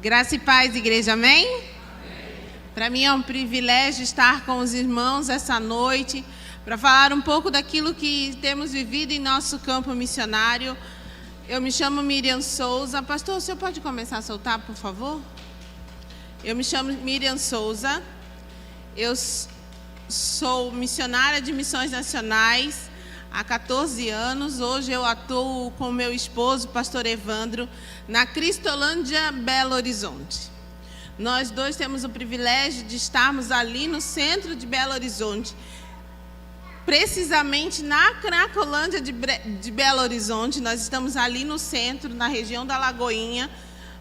Graça e paz, igreja, amém? Para mim é um privilégio estar com os irmãos essa noite para falar um pouco daquilo que temos vivido em nosso campo missionário. Eu me chamo Miriam Souza. Pastor, o senhor pode começar a soltar, por favor? Eu me chamo Miriam Souza. Eu sou missionária de missões nacionais há 14 anos. Hoje eu atuo com meu esposo, pastor Evandro, na Cristolândia, Belo Horizonte. Nós dois temos o privilégio de estarmos ali no centro de Belo Horizonte, precisamente na Cracolândia de Belo Horizonte. Nós estamos ali no centro, na região da Lagoinha,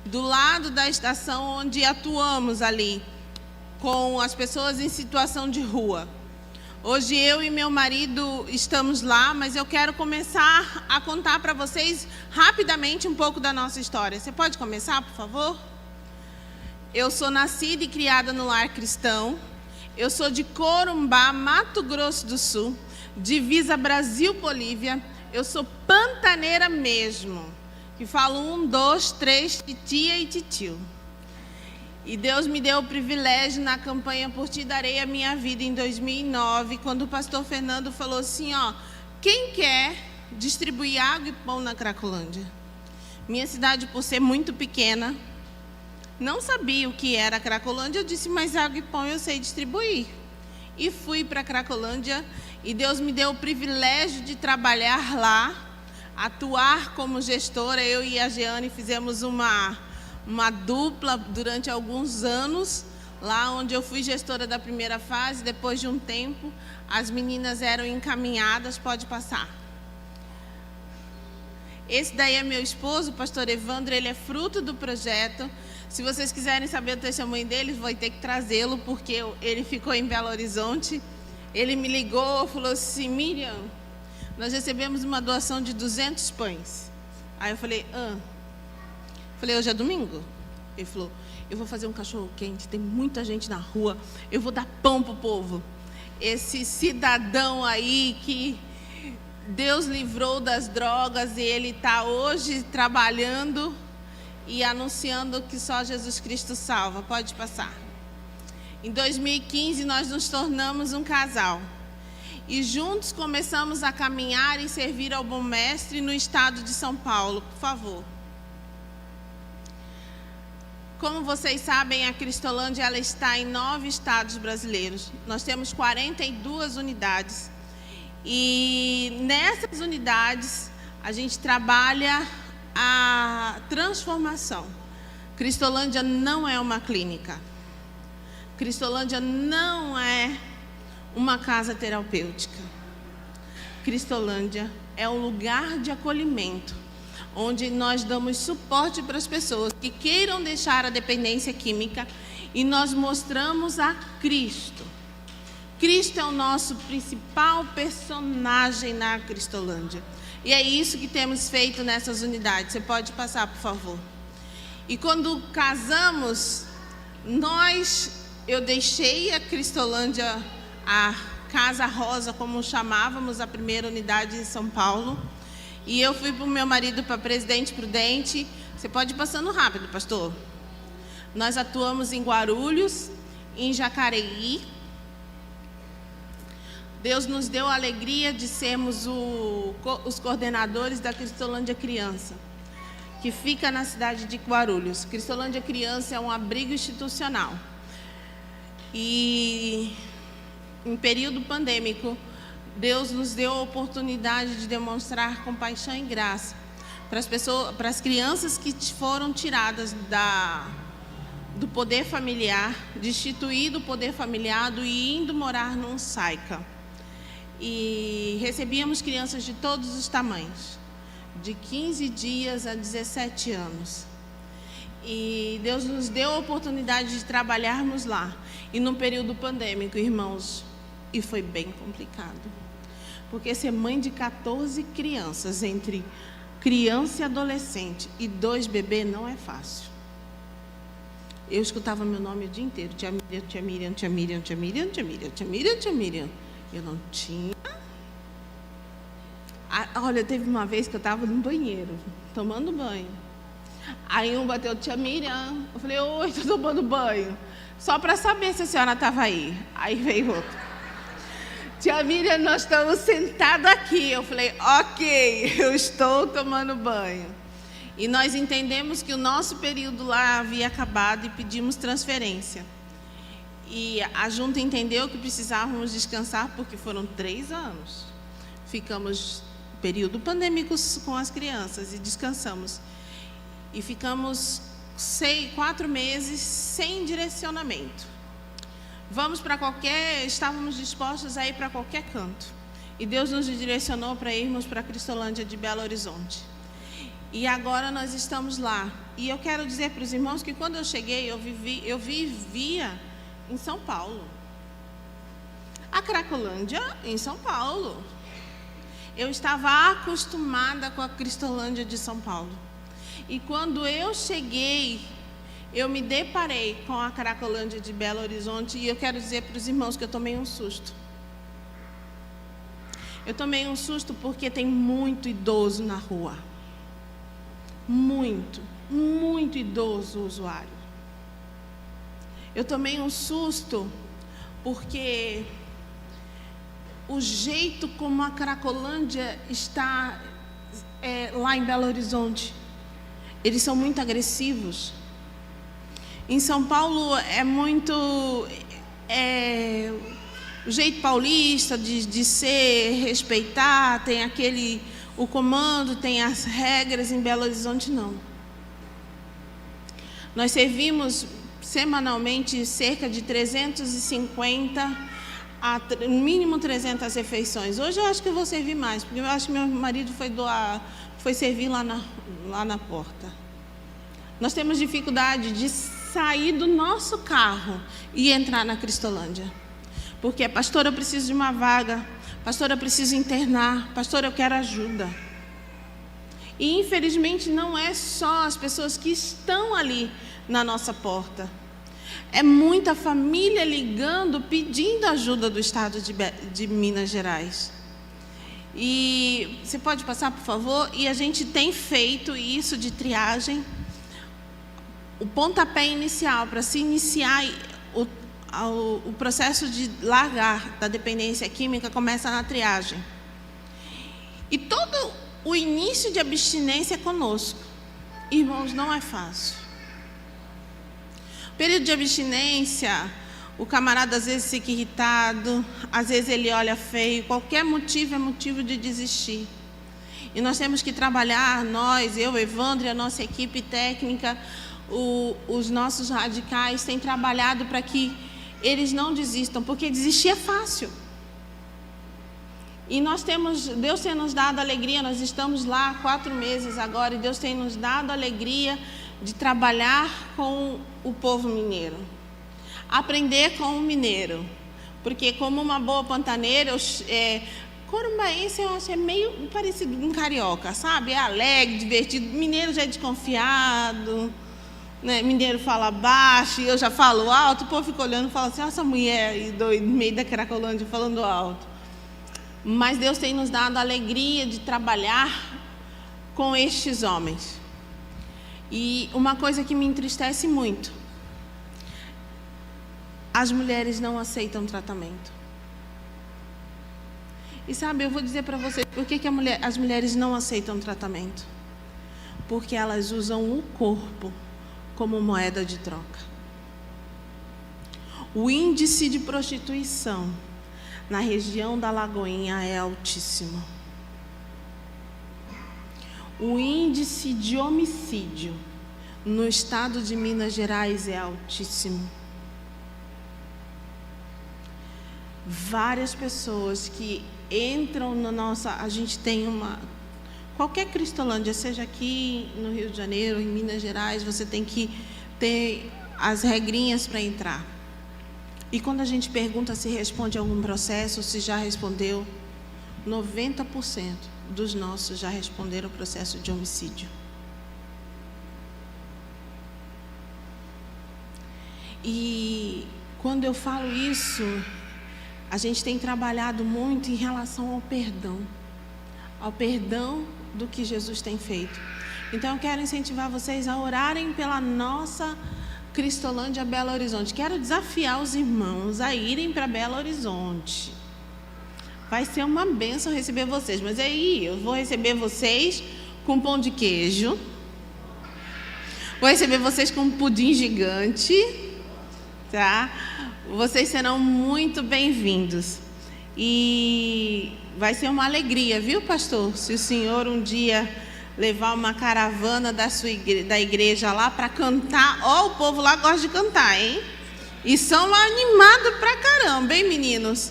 do lado da estação onde atuamos ali, com as pessoas em situação de rua. Hoje eu e meu marido estamos lá, mas eu quero começar a contar para vocês rapidamente um pouco da nossa história. Você pode começar, por favor? Eu sou nascida e criada no lar cristão. Eu sou de Corumbá, Mato Grosso do Sul, divisa Brasil-Bolívia. Eu sou pantaneira mesmo, que falo 1, 2, 3, titia e titio. E Deus me deu o privilégio na campanha Por Ti Darei a Minha Vida em 2009, quando o pastor Fernando falou assim, quem quer distribuir água e pão na Cracolândia? Minha cidade, por ser muito pequena, não sabia o que era a Cracolândia. Eu disse, mas água e pão eu sei distribuir. E fui para a Cracolândia e Deus me deu o privilégio de trabalhar lá, atuar como gestora. Eu e a Jeane fizemos uma dupla durante alguns anos, lá onde eu fui gestora da primeira fase. Depois de um tempo, as meninas eram encaminhadas. Pode passar. Esse daí é meu esposo, o pastor Evandro. Ele é fruto do projeto. Se vocês quiserem saber o testemunho dele, vou ter que trazê-lo, porque ele ficou em Belo Horizonte. Ele me ligou e falou assim, Miriam, nós recebemos uma doação de 200 pães. Aí eu falei, Falei, hoje é domingo? Ele falou, eu vou fazer um cachorro quente, tem muita gente na rua, eu vou dar pão para o povo. Esse cidadão aí que Deus livrou das drogas e ele está hoje trabalhando e anunciando que só Jesus Cristo salva. Pode passar. Em 2015 nós nos tornamos um casal e juntos começamos a caminhar e servir ao Bom Mestre no estado de São Paulo. Por favor. Como vocês sabem, a Cristolândia ela está em 9 estados brasileiros. Nós temos 42 unidades. E nessas unidades, a gente trabalha a transformação. Cristolândia não é uma clínica. Cristolândia não é uma casa terapêutica. Cristolândia é um lugar de acolhimento, onde nós damos suporte para as pessoas que queiram deixar a dependência química e nós mostramos a Cristo. Cristo é o nosso principal personagem na Cristolândia. E é isso que temos feito nessas unidades. Você pode passar, por favor. E quando casamos, eu deixei a Cristolândia, a Casa Rosa, como chamávamos a primeira unidade em São Paulo. E eu fui para o meu marido para Presidente Prudente. Você pode ir passando rápido, pastor. Nós atuamos em Guarulhos, em Jacareí. Deus nos deu a alegria de sermos os coordenadores da Cristolândia Criança, que fica na cidade de Guarulhos. Cristolândia Criança é um abrigo institucional. E em período pandêmico, Deus nos deu a oportunidade de demonstrar compaixão e graça para as crianças que foram tiradas do poder familiar, destituído o poder familiar e indo morar num SAICA. E recebíamos crianças de todos os tamanhos, de 15 dias a 17 anos. E Deus nos deu a oportunidade de trabalharmos lá. E num período pandêmico, irmãos, e foi bem complicado. Porque ser mãe de 14 crianças, entre criança e adolescente, e 2 bebês, não é fácil. Eu escutava meu nome o dia inteiro. Tia Miriam, tia Miriam, tia Miriam, tia Miriam, tia Miriam, tia Miriam, tia Miriam. Eu não tinha. Olha, teve uma vez que eu estava no banheiro, tomando banho. Aí um bateu, tia Miriam. Eu falei, oi, tô tomando banho. Só para saber se a senhora estava aí. Aí veio outro. Tia Miriam, nós estamos sentados aqui. Eu falei, ok, eu estou tomando banho. E nós entendemos que o nosso período lá havia acabado e pedimos transferência. E a junta entendeu que precisávamos descansar porque foram 3 anos. Ficamos período pandêmico com as crianças e descansamos. E ficamos 4 meses sem direcionamento. Estávamos dispostos a ir para qualquer canto. E Deus nos direcionou para irmos para a Cristolândia de Belo Horizonte. E agora nós estamos lá. E eu quero dizer para os irmãos que quando eu cheguei, eu vivia em São Paulo. A Cracolândia em São Paulo. Eu estava acostumada com a Cristolândia de São Paulo. E quando eu cheguei, eu me deparei com a Cracolândia de Belo Horizonte e eu quero dizer para os irmãos que eu tomei um susto. Eu tomei um susto porque tem muito idoso na rua. Muito idoso usuário. Eu tomei um susto porque o jeito como a Cracolândia está lá em Belo Horizonte, eles são muito agressivos. Em São Paulo é muito o jeito paulista de ser, respeitar, tem o comando, tem as regras. Em Belo Horizonte não. Nós servimos semanalmente cerca de 350 no mínimo 300 refeições. Hoje eu acho que eu vou servir mais, porque eu acho que meu marido foi servir lá na porta. Nós temos dificuldade de sair do nosso carro e entrar na Cristolândia. Porque, pastor, eu preciso de uma vaga. Pastor, eu preciso internar. Pastor, eu quero ajuda. E, infelizmente, não é só as pessoas que estão ali na nossa porta. É muita família ligando, pedindo ajuda do estado de Minas Gerais. E você pode passar, por favor? E a gente tem feito isso de triagem. O pontapé inicial para se iniciar o processo de largar da dependência química começa na triagem. E todo o início de abstinência é conosco. Irmãos, não é fácil. Período de abstinência, o camarada às vezes fica irritado, às vezes ele olha feio, qualquer motivo é motivo de desistir. E nós temos que trabalhar, eu, Evandro e a nossa equipe técnica, os nossos radicais têm trabalhado para que eles não desistam, porque desistir é fácil. E Deus tem nos dado alegria, nós estamos lá há 4 meses agora, e Deus tem nos dado alegria de trabalhar com o povo mineiro. Aprender com o mineiro. Porque como uma boa pantaneira, corumbaense eu acho meio parecido com carioca, sabe? É alegre, divertido. Mineiro já é desconfiado, né? Mineiro fala baixo e eu já falo alto. O povo fica olhando e fala assim, essa mulher aí no meio da Cracolândia falando alto. Mas Deus tem nos dado a alegria de trabalhar com estes homens. E uma coisa que me entristece muito, as mulheres não aceitam tratamento. E sabe, eu vou dizer para vocês por que as mulheres não aceitam tratamento. Porque elas usam o corpo como moeda de troca. O índice de prostituição na região da Lagoinha é altíssimo. O índice de homicídio no estado de Minas Gerais é altíssimo. Várias pessoas que entram na nossa... A gente tem qualquer Cristolândia, seja aqui no Rio de Janeiro, em Minas Gerais, você tem que ter as regrinhas para entrar. E quando a gente pergunta se responde a algum processo, se já respondeu, 90% dos nossos já responderam o processo de homicídio. E quando eu falo isso, a gente tem trabalhado muito em relação ao perdão do que Jesus tem feito. Então eu quero incentivar vocês a orarem pela nossa Cristolândia Belo Horizonte. Quero desafiar os irmãos a irem para Belo Horizonte. Vai ser uma bênção receber vocês. Mas aí eu vou receber vocês com pão de queijo. Vou receber vocês com um pudim gigante. Tá? Vocês serão muito bem-vindos. E vai ser uma alegria, viu, pastor? Se o senhor um dia levar uma caravana da igreja lá para cantar. Ó, o povo lá gosta de cantar, hein? E são animados pra caramba, hein, meninos?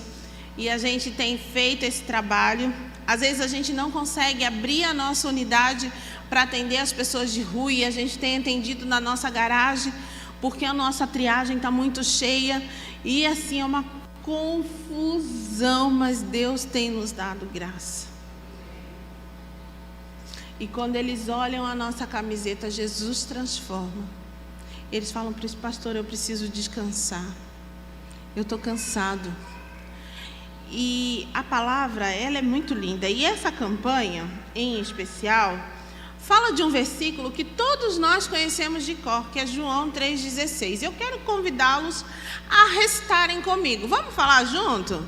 E a gente tem feito esse trabalho. Às vezes a gente não consegue abrir a nossa unidade para atender as pessoas de rua, e a gente tem atendido na nossa garagem, porque a nossa triagem está muito cheia, e assim é uma confusão, mas Deus tem nos dado graça. E quando eles olham a nossa camiseta, Jesus transforma. Eles falam para esse pastor, eu preciso descansar. Eu estou cansado. E a palavra, ela é muito linda. E essa campanha, em especial, fala de um versículo que todos nós conhecemos de cor, que é João 3,16. Eu quero convidá-los a restarem comigo. Vamos falar junto?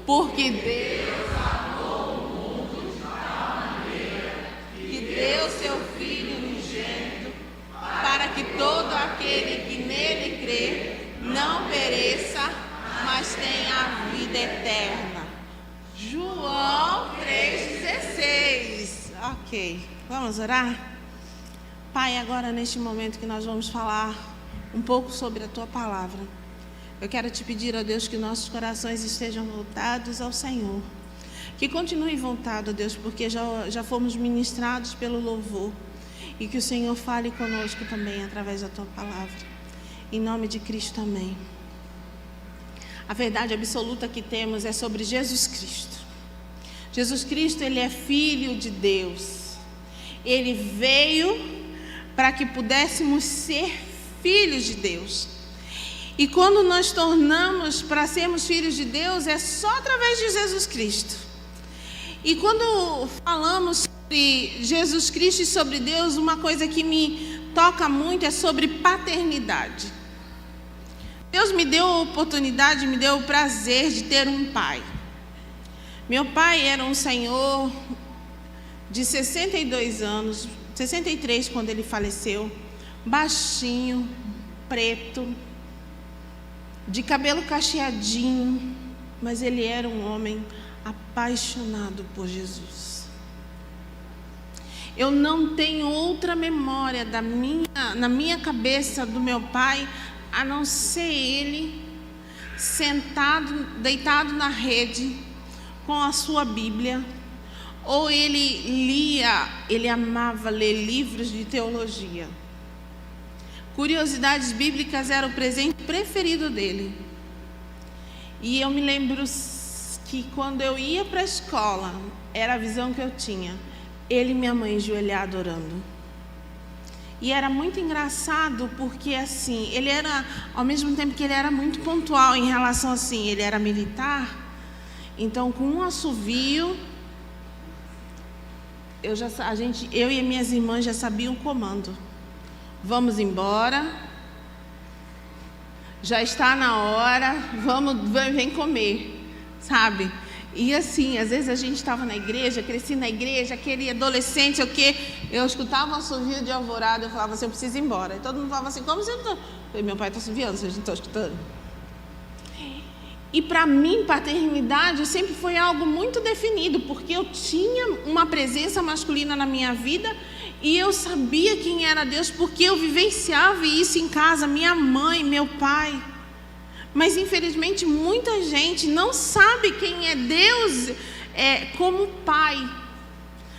Porque Deus amou o mundo de tal maneira que deu seu Filho unigênito, para que todo aquele que nele crê não pereça, mas tenha a vida eterna. João 3,16. Ok, vamos orar? Pai, agora neste momento que nós vamos falar um pouco sobre a Tua Palavra, eu quero te pedir, ó Deus, que nossos corações estejam voltados ao Senhor. Que continue voltado, ó Deus, porque já fomos ministrados pelo louvor. E que o Senhor fale conosco também através da Tua Palavra. Em nome de Cristo, amém. A verdade absoluta que temos é sobre Jesus Cristo. Jesus Cristo, Ele é Filho de Deus. Ele veio para que pudéssemos ser filhos de Deus. E quando nós tornamos para sermos filhos de Deus, é só através de Jesus Cristo. E quando falamos sobre Jesus Cristo e sobre Deus, uma coisa que me toca muito é sobre paternidade. Deus me deu a oportunidade, me deu o prazer de ter um pai. Meu pai era um senhor de 62 anos, 63 quando ele faleceu, baixinho, preto, de cabelo cacheadinho, mas ele era um homem apaixonado por Jesus. Eu não tenho outra memória na minha cabeça do meu pai, a não ser ele sentado, deitado na rede, com a sua Bíblia, ou ele amava ler livros de teologia. Curiosidades bíblicas era o presente preferido dele. E eu me lembro que quando eu ia para a escola, era a visão que eu tinha, ele e minha mãe ajoelhado orando. E era muito engraçado porque assim, ele era, ao mesmo tempo que ele era muito pontual em relação assim, ele era militar, então com um assovio, eu e minhas irmãs já sabiam o comando. Vamos embora, já está na hora, vem comer, sabe? E assim, às vezes a gente estava na igreja, cresci na igreja, aquele adolescente, eu escutava um assovio de alvorada, eu falava assim, eu preciso ir embora. E todo mundo falava assim, como você não está? Eu falei, meu pai está assoviando, vocês não estão escutando? E para mim, paternidade sempre foi algo muito definido, porque eu tinha uma presença masculina na minha vida e eu sabia quem era Deus, porque eu vivenciava isso em casa, minha mãe, meu pai. Mas infelizmente muita gente não sabe quem é Deus como Pai.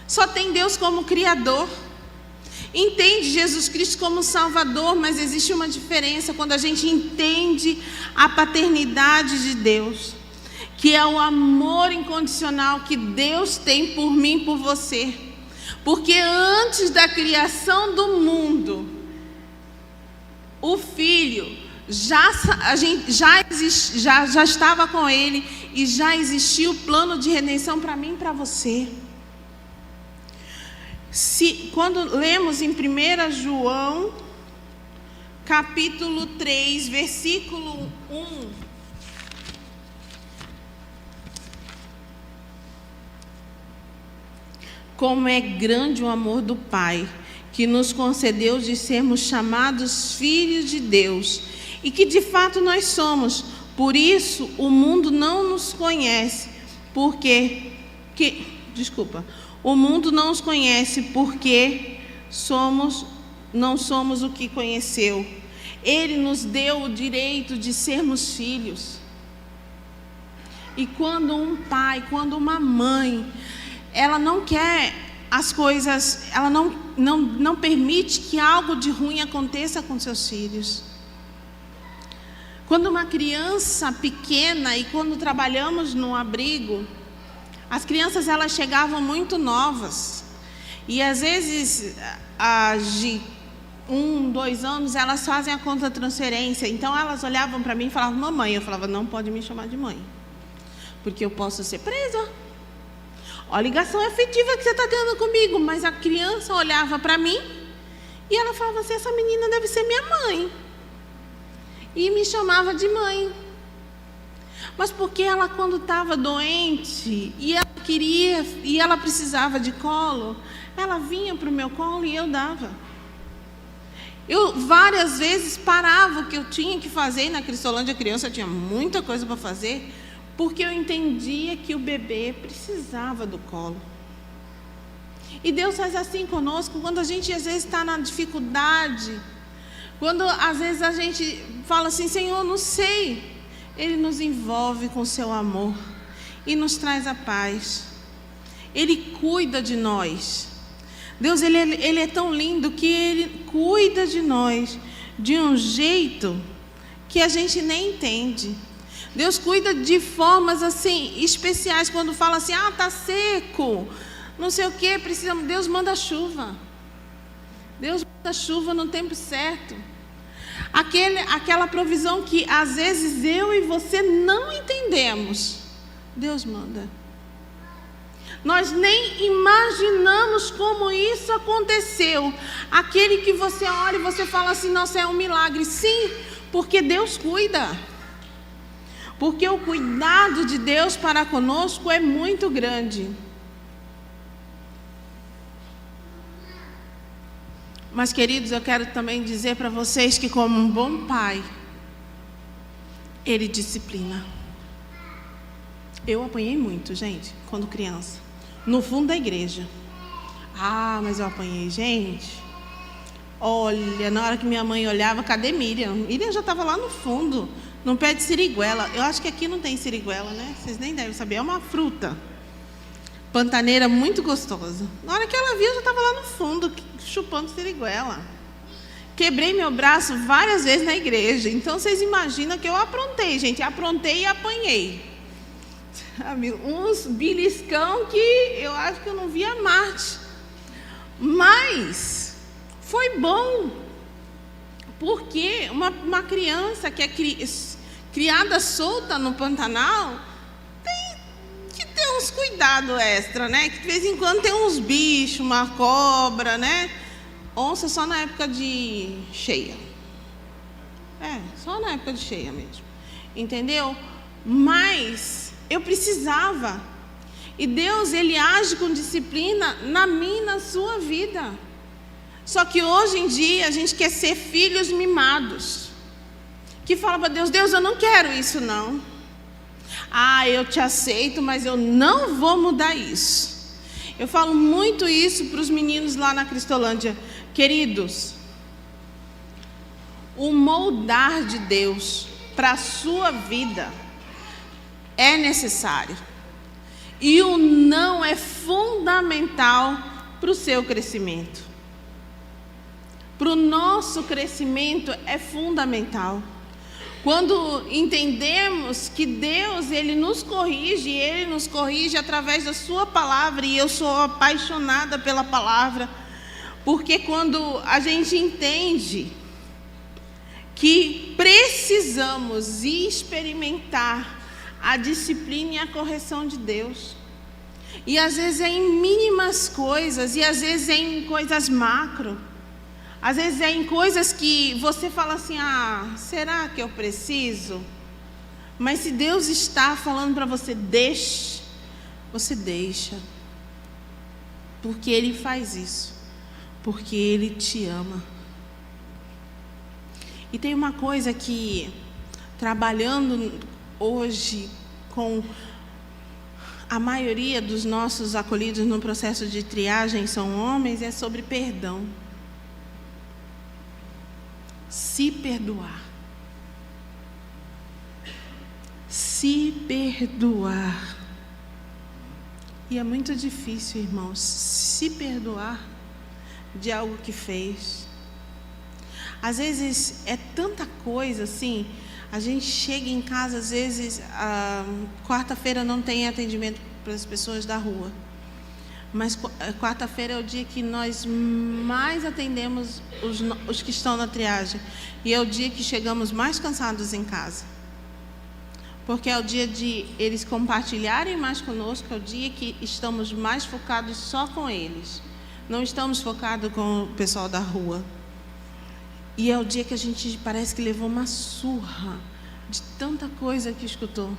Só tem Deus como Criador. Entende Jesus Cristo como Salvador, mas existe uma diferença quando a gente entende a paternidade de Deus, que é o amor incondicional que Deus tem por mim e por você. Porque antes da criação do mundo, o Filho já estava com ele e já existia o plano de redenção para mim e para você. Quando lemos em 1 João, capítulo 3, versículo 1, como é grande o amor do Pai, que nos concedeu de sermos chamados filhos de Deus, e que de fato nós somos. Por isso o mundo não nos conhece, o mundo não nos conhece porque não somos o que conheceu. Ele nos deu o direito de sermos filhos. E quando um pai, quando uma mãe, ela não quer as coisas, ela não permite que algo de ruim aconteça com seus filhos. Quando uma criança pequena, e quando trabalhamos no abrigo, as crianças elas chegavam muito novas. E às vezes, de 1, 2 anos, elas fazem a contra-transferência. Então elas olhavam para mim e falavam, mamãe. Eu falava, não pode me chamar de mãe, porque eu posso ser presa. Olha a ligação afetiva que você está tendo comigo. Mas a criança olhava para mim e ela falava assim, essa menina deve ser minha mãe. E me chamava de mãe. Mas porque ela, quando estava doente e ela queria, e ela precisava de colo, ela vinha para o meu colo e eu dava. Eu várias vezes parava o que eu tinha que fazer. Na Cristolândia criança eu tinha muita coisa para fazer, porque eu entendia que o bebê precisava do colo. E Deus faz assim conosco, quando a gente às vezes está na dificuldade, quando às vezes a gente fala assim, Senhor, não sei, Ele nos envolve com o seu amor e nos traz a paz. Ele cuida de nós. Deus, Ele é tão lindo que Ele cuida de nós de um jeito que a gente nem entende. Deus cuida de formas assim especiais. Quando fala assim, está seco, não sei o que, Deus manda chuva. Deus manda chuva no tempo certo. Aquela provisão que às vezes eu e você não entendemos, Deus manda. Nós nem imaginamos como isso aconteceu. Aquele que você olha e você fala assim, nossa, é um milagre. Sim, porque Deus cuida. Porque o cuidado de Deus para conosco é muito grande. Mas, queridos, eu quero também dizer para vocês que, como um bom pai, Ele disciplina. Eu apanhei muito, gente, quando criança, no fundo da igreja. Mas eu apanhei, gente. Olha, na hora que minha mãe olhava, cadê Miriam? Miriam já estava lá no fundo, no pé de siriguela. Eu acho que aqui não tem siriguela, né? Vocês nem devem saber, é uma fruta pantaneira muito gostosa. Na hora que ela viu, eu já estava lá no fundo, chupando siriguela. Quebrei meu braço várias vezes na igreja. Então vocês imaginam que eu aprontei, gente. Aprontei e apanhei. Sabe? Uns beliscão que eu acho que eu não via Marte. Mas foi bom. Porque uma criança que é criada solta no Pantanal tem uns cuidados extra, né? Que de vez em quando tem uns bichos, uma cobra, né? Onça só na época de cheia. Só na época de cheia mesmo. Entendeu? Mas eu precisava. E Deus, Ele age com disciplina na minha e na sua vida. Só que hoje em dia a gente quer ser filhos mimados. Que fala para Deus, Deus, eu não quero isso não. Eu te aceito, mas eu não vou mudar isso. Eu falo muito isso para os meninos lá na Cristolândia. Queridos, o moldar de Deus para a sua vida é necessário. E o não é fundamental para o seu crescimento. Para o nosso crescimento é fundamental. Quando entendemos que Deus, Ele nos corrige através da sua palavra, e eu sou apaixonada pela palavra, porque quando a gente entende que precisamos experimentar a disciplina e a correção de Deus, E às vezes é em mínimas coisas, e às vezes é em coisas macro. Às vezes é em coisas que você fala assim: ah, será que eu preciso? Mas se Deus está falando para você, deixe, você deixa. Porque Ele faz isso. Porque Ele te ama. E tem uma coisa que, trabalhando hoje com a maioria dos nossos acolhidos no processo de triagem são homens, é sobre perdão. Se perdoar. Se perdoar. E é muito difícil, irmãos, se perdoar de algo que fez. Às vezes é tanta coisa assim. A gente chega em casa, às vezes, quarta-feira não tem atendimento para as pessoas da rua. Mas quarta-feira é o dia que nós mais atendemos os que estão na triagem. E é o dia que chegamos mais cansados em casa. Porque é o dia de eles compartilharem mais conosco, é o dia que estamos mais focados só com eles. Não estamos focados com o pessoal da rua. E é o dia que a gente parece que levou uma surra de tanta coisa que escutou.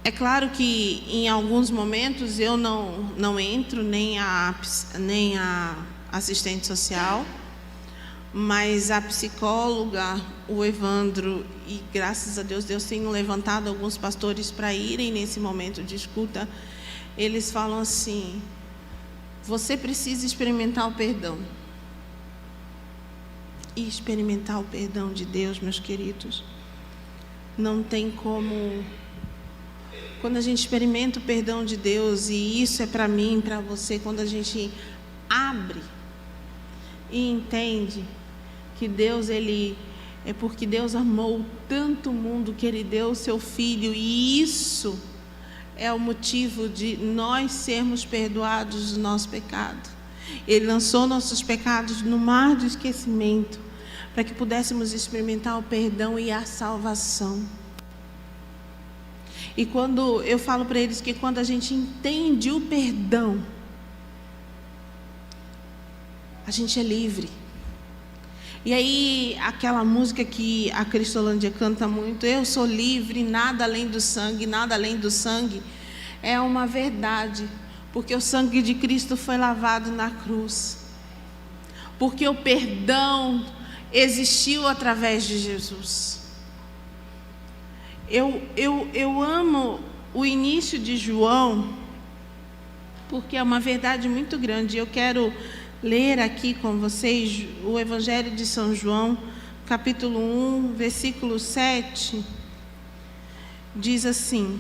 É claro que em alguns momentos eu não entro, nem a assistente social, mas a psicóloga, o Evandro, e graças a Deus, Deus tem levantado alguns pastores para irem nesse momento de escuta. Eles falam assim: você precisa experimentar o perdão. E experimentar o perdão de Deus, meus queridos, não tem como. Quando a gente experimenta o perdão de Deus, e isso é para mim, para você, quando a gente abre e entende que Deus, é porque Deus amou tanto o mundo que Ele deu o seu Filho, e isso é o motivo de nós sermos perdoados do nosso pecado. Ele lançou nossos pecados no mar do esquecimento, para que pudéssemos experimentar o perdão e a salvação. E quando eu falo para eles que quando a gente entende o perdão, a gente é livre. E aí, aquela música que a Cristolândia canta muito, eu sou livre, nada além do sangue, nada além do sangue, é uma verdade, porque o sangue de Cristo foi lavado na cruz, porque o perdão existiu através de Jesus. Eu amo o início de João, porque é uma verdade muito grande. Eu quero ler aqui com vocês o Evangelho de São João, capítulo 1, versículo 7. Diz assim: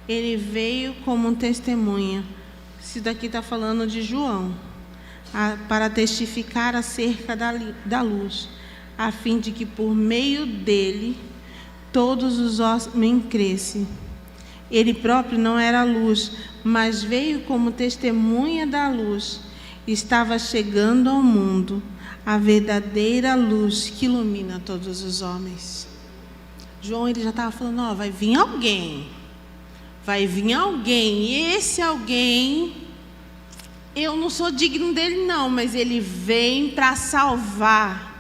ele veio como testemunha. Isso daqui está falando de João, para testificar acerca da luz, a fim de que por meio dele todos os homens crescem. Ele próprio não era luz, mas veio como testemunha da luz. Estava chegando ao mundo a verdadeira luz que ilumina todos os homens. João, ele já estava falando: vai vir alguém. Vai vir alguém. E esse alguém, eu não sou digno dele não, mas ele vem para salvar.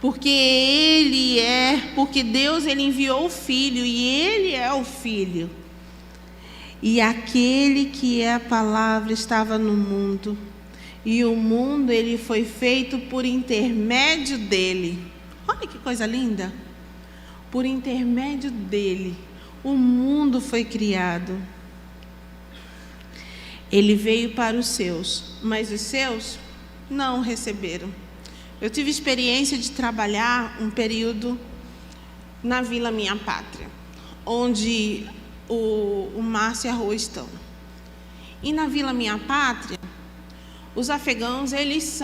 Porque Deus, ele enviou o Filho, e ele é o Filho. E aquele que é a palavra estava no mundo, e o mundo, ele foi feito por intermédio dele. Olha que coisa linda! Por intermédio dele, o mundo foi criado. Ele veio para os seus, mas os seus não o receberam. Eu tive experiência de trabalhar um período na Vila Minha Pátria, onde o Márcio e a Rô estão. E na Vila Minha Pátria, os afegãos, eles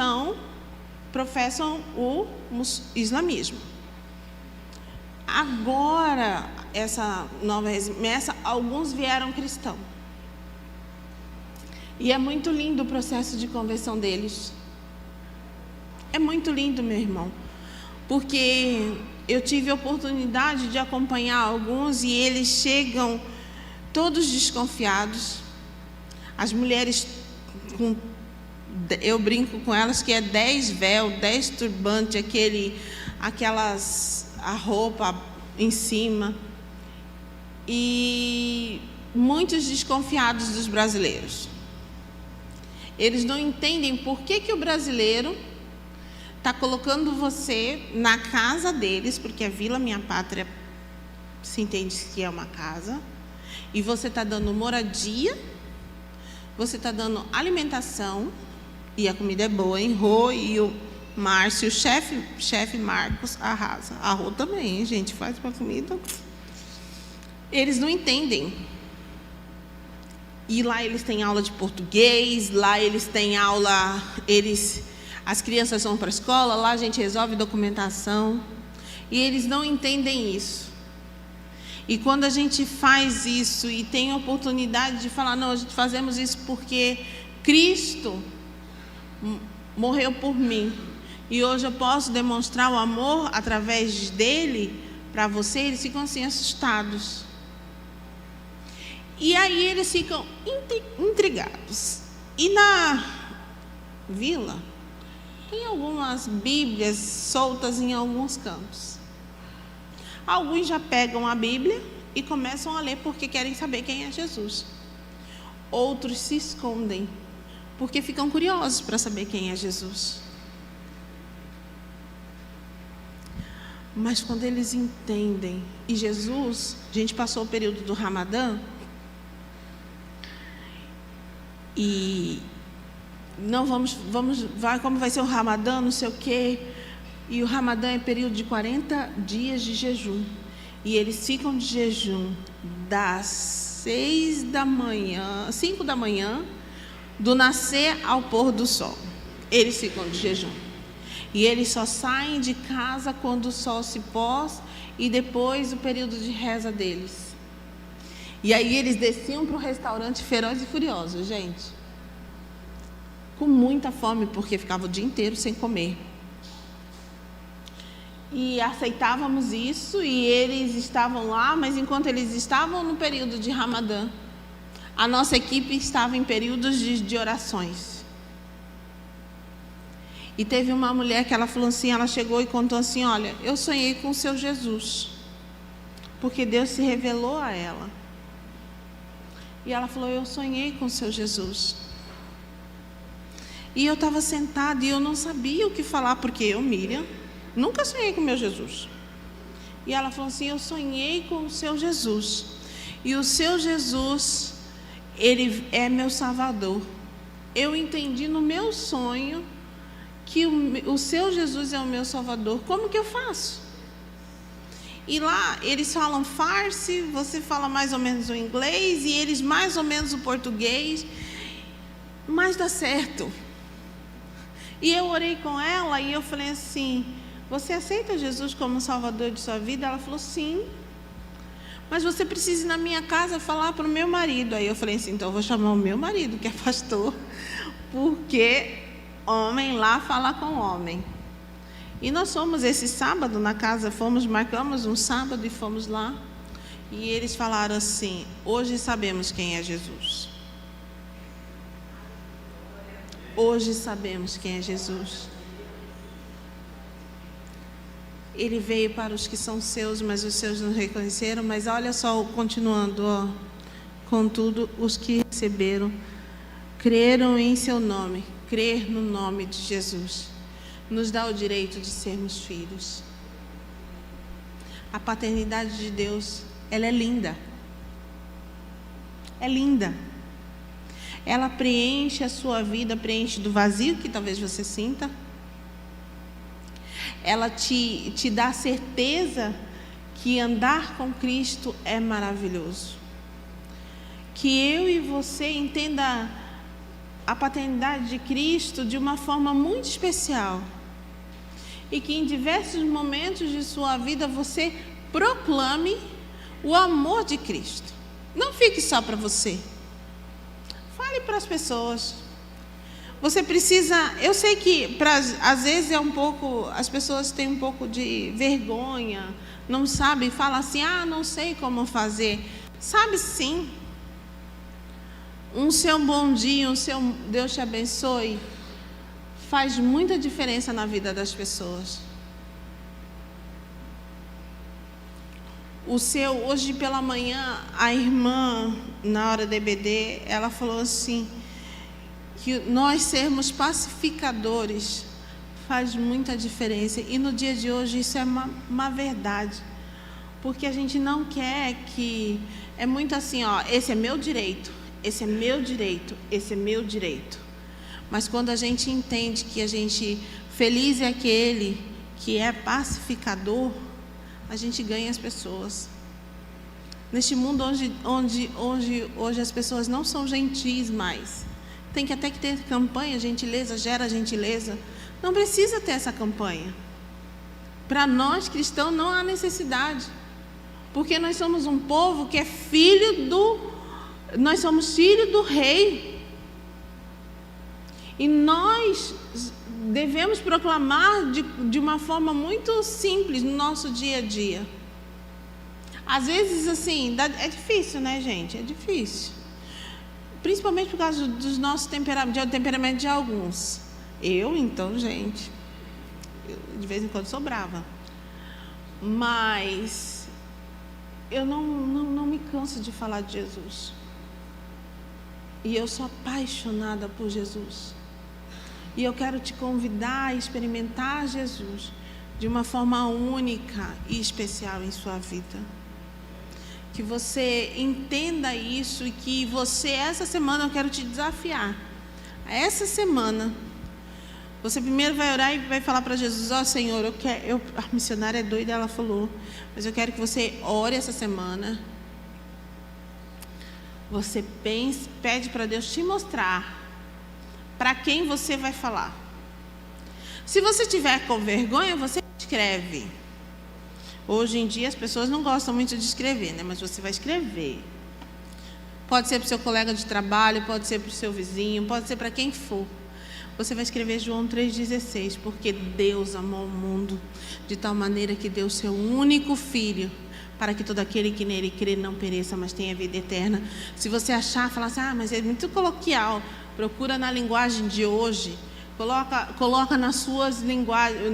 professam o islamismo. Agora, essa nova remessa, alguns vieram cristãos. E é muito lindo o processo de conversão deles. É muito lindo, meu irmão, porque eu tive a oportunidade de acompanhar alguns, e eles chegam todos desconfiados. As mulheres, eu brinco com elas que é 10 véu, 10 turbante, a roupa em cima. E muitos desconfiados dos brasileiros. Eles não entendem por que o brasileiro está colocando você na casa deles, porque a Vila Minha Pátria se entende que é uma casa, e você está dando moradia, você está dando alimentação, e a comida é boa, hein? Rô e o Márcio, o chefe Marcos, arrasa. A Rô também, hein, gente, faz uma comida. Eles não entendem. E lá eles têm aula de português, lá eles têm aula, as crianças vão para a escola, lá a gente resolve documentação, e eles não entendem isso. E quando a gente faz isso e tem a oportunidade de falar, não, a gente fazemos isso porque Cristo morreu por mim, e hoje eu posso demonstrar o amor através dele para você, eles ficam assim assustados. E aí eles ficam intrigados. E na vila tem algumas Bíblias soltas em alguns campos. Alguns já pegam a Bíblia e começam a ler porque querem saber quem é Jesus. Outros se escondem porque ficam curiosos para saber quem é Jesus. Mas quando eles entendem, e Jesus, a gente passou o período do Ramadã, e não como vai ser o Ramadã, não sei o quê. E o Ramadã é período de 40 dias de jejum. E eles ficam de jejum das 5 da manhã, do nascer ao pôr do sol. Eles ficam de jejum. E eles só saem de casa quando o sol se pôs e depois o período de reza deles. E aí eles desciam para o restaurante Ferozes e Furiosos, gente. Com muita fome, porque ficava o dia inteiro sem comer. E aceitávamos isso, e eles estavam lá, mas enquanto eles estavam no período de Ramadã, a nossa equipe estava em períodos de orações. E teve uma mulher que ela falou assim, ela chegou e contou assim, olha, eu sonhei com o seu Jesus, porque Deus se revelou a ela. E ela falou, eu sonhei com o seu Jesus. E eu estava sentada e eu não sabia o que falar, porque eu, Miriam, nunca sonhei com o meu Jesus. E ela falou assim, eu sonhei com o seu Jesus. E o seu Jesus, ele é meu Salvador. Eu entendi no meu sonho que o seu Jesus é o meu Salvador. Como que eu faço? E lá eles falam farsi, você fala mais ou menos o inglês, e eles mais ou menos o português, mas dá certo. E eu orei com ela e eu falei assim, você aceita Jesus como Salvador de sua vida? Ela falou sim, mas você precisa ir na minha casa falar para o meu marido. Aí eu falei assim, então eu vou chamar o meu marido, que é pastor, porque homem lá fala com homem. E nós fomos esse sábado na casa, marcamos um sábado e fomos lá. E eles falaram assim, hoje sabemos quem é Jesus. Hoje sabemos quem é Jesus. Ele veio para os que são seus, mas os seus não reconheceram. Mas olha só, continuando, ó. Contudo, os que receberam, creram em seu nome. Crer no nome de Jesus nos dá o direito de sermos filhos. A paternidade de Deus, ela é linda. É linda. Ela preenche a sua vida, preenche do vazio que talvez você sinta. Ela te dá certeza que andar com Cristo é maravilhoso. Que eu e você entenda a paternidade de Cristo de uma forma muito especial. E que em diversos momentos de sua vida você proclame o amor de Cristo. Não fique só para você. Fale para as pessoas. Você precisa, eu sei que às vezes as pessoas têm um pouco de vergonha, não sabem, falam assim, não sei como fazer. Sabe sim. Um seu bom dia, um seu Deus te abençoe, faz muita diferença na vida das pessoas. Hoje pela manhã, a irmã, na hora da EBD, ela falou assim, que nós sermos pacificadores faz muita diferença. E no dia de hoje isso é uma verdade. Porque a gente não quer que... É muito assim, ó, esse é meu direito, esse é meu direito, esse é meu direito. Mas quando a gente entende que a gente... Feliz é aquele que é pacificador, a gente ganha as pessoas. Neste mundo onde hoje as pessoas não são gentis mais. Tem que até que ter campanha, gentileza gera gentileza. Não precisa ter essa campanha. Para nós cristãos não há necessidade. Porque nós somos um povo que é nós somos filho do rei. E nós devemos proclamar de uma forma muito simples no nosso dia a dia. Às vezes, assim, é difícil, né, gente? É difícil. Principalmente por causa dos nossos temperamentos de alguns. Então, gente, de vez em quando sou brava. Mas eu não me canso de falar de Jesus. E eu sou apaixonada por Jesus. E eu quero te convidar a experimentar Jesus de uma forma única e especial em sua vida. Que você entenda isso e que você, essa semana, eu quero te desafiar. Essa semana, você primeiro vai orar e vai falar para Jesus, ó Senhor, a missionária é doida, ela falou, mas eu quero que você ore essa semana. Você pede para Deus te mostrar para quem você vai falar. Se você tiver com vergonha, você escreve. Hoje em dia as pessoas não gostam muito de escrever, né? Mas você vai escrever. Pode ser para o seu colega de trabalho, pode ser para o seu vizinho, pode ser para quem for. Você vai escrever João 3,16, porque Deus amou o mundo de tal maneira que deu seu único filho, para que todo aquele que nele crê não pereça, mas tenha vida eterna. Se você achar, falar assim, mas é muito coloquial, procura na linguagem de hoje, coloca nas suas linguagens,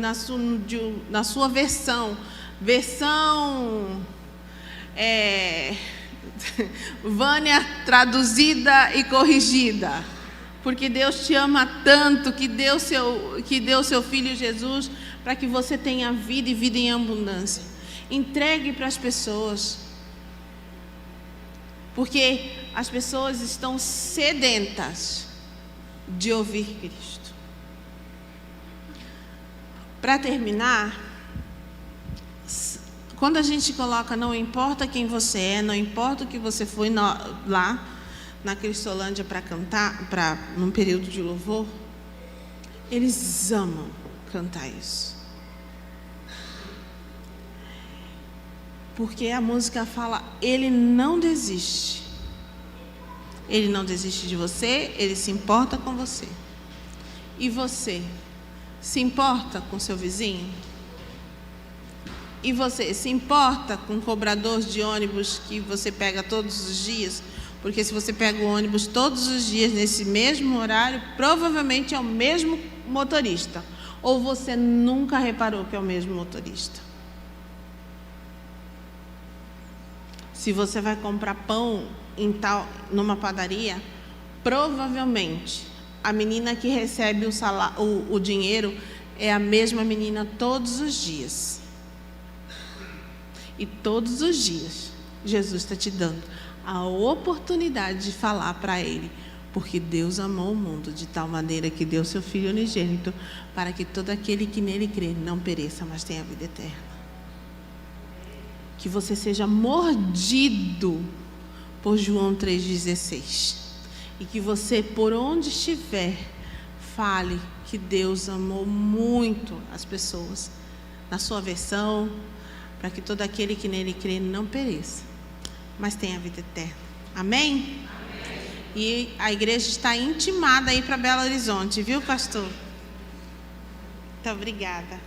na sua versão Vânia traduzida e corrigida, porque Deus te ama tanto que deu seu filho Jesus para que você tenha vida e vida em abundância. Entregue para as pessoas, porque as pessoas estão sedentas de ouvir Cristo. Para terminar, quando a gente coloca não importa quem você é, não importa o que você foi lá na Cristolândia para cantar, num período de louvor, eles amam cantar isso. Porque a música fala, ele não desiste. Ele não desiste de você, ele se importa com você. E você, se importa com seu vizinho? E você se importa com o cobrador de ônibus que você pega todos os dias? Porque se você pega o ônibus todos os dias nesse mesmo horário, provavelmente é o mesmo motorista. Ou você nunca reparou que é o mesmo motorista. Se você vai comprar pão numa padaria, provavelmente a menina que recebe o dinheiro é a mesma menina todos os dias. E todos os dias, Jesus está te dando a oportunidade de falar para Ele, porque Deus amou o mundo de tal maneira que deu seu Filho unigênito, para que todo aquele que nele crê não pereça, mas tenha vida eterna. Que você seja mordido por João 3,16. E que você, por onde estiver, fale que Deus amou muito as pessoas, na sua versão, para que todo aquele que nele crê não pereça, mas tenha vida eterna. Amém? Amém. E a igreja está intimada aí para Belo Horizonte, viu, pastor? Muito obrigada.